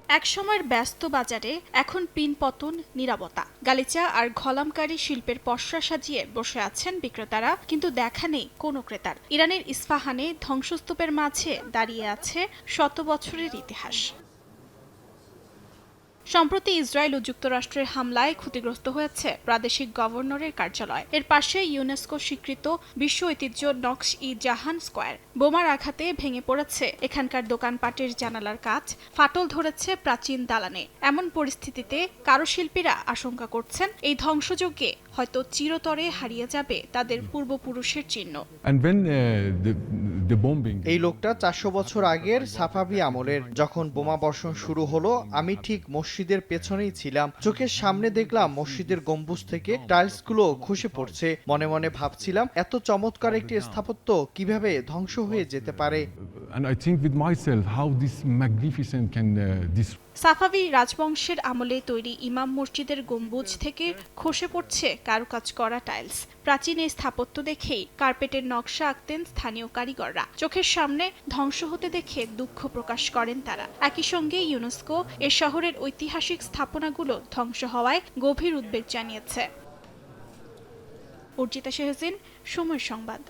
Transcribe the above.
একসময়ের ব্যস্ত বাজারে এখন পিনপতন নীরবতা। গালিচা আর ঘলামকারী শিল্পের পসরা সাজিয়ে বসে আছেন বিক্রেতারা, কিন্তু দেখা নেই কোনো ক্রেতার। ইরানের ইস্পাহানে ধ্বংসস্তূপের মাঝে দাঁড়িয়ে আছে শত বছরের ইতিহাস। সম্প্রতি ইসরায়েল ও যুক্তরাষ্ট্রের হামলায় ক্ষতিগ্রস্ত হয়েছে প্রাদেশিক গভর্নরের কার্যালয়। এর পাশে ইউনেস্কো স্বীকৃত বিশ্ব ঐতিহ্য নকশ-ই-জাহান স্কয়ার। বোমার আঘাতে ভেঙে পড়েছে এখানকার দোকানপাটের জানালার কাচ, ফাটল ধরেছে প্রাচীন দালানে। এমন পরিস্থিতিতে কারুশিল্পীরা আশঙ্কা করছেন এই ধ্বংসযজ্ঞে হয়তো চিরতরে হারিয়ে যাবে তাদের পূর্বপুরুষের চিহ্ন। এই লোকটা 400 বছর আগের সাফাভি আমলের। যখন বোমা বর্ষণ শুরু হলো, আমি ঠিক মসজিদের পেছনেই ছিলাম। চোখের সামনে দেখলাম মসজিদের গম্বুজ থেকে টাইলসগুলো খসে পড়ছে। মনে মনে ভাবছিলাম, এত চমৎকার একটি স্থাপত্য কিভাবে ধ্বংস হয়ে যেতে পারে। সাফাভি রাজবংশের আমলে তৈরি ইমাম মসজিদের গম্বুজ থেকে খসে পড়ছে কারুকাজ করা টাইলস। প্রাচীন এই স্থাপত্য দেখেই কার্পেটের নকশা আঁকতেন স্থানীয় কারিগররা। চোখের সামনে ধ্বংস হতে দেখে দুঃখ প্রকাশ করেন তারা। একই সঙ্গে ইউনেস্কো এ শহরের ঐতিহাসিক স্থাপনাগুলো ধ্বংস হওয়ায় গভীর উদ্বেগ জানিয়েছে। অর্জিতা শেহজিন, সময় সংবাদ।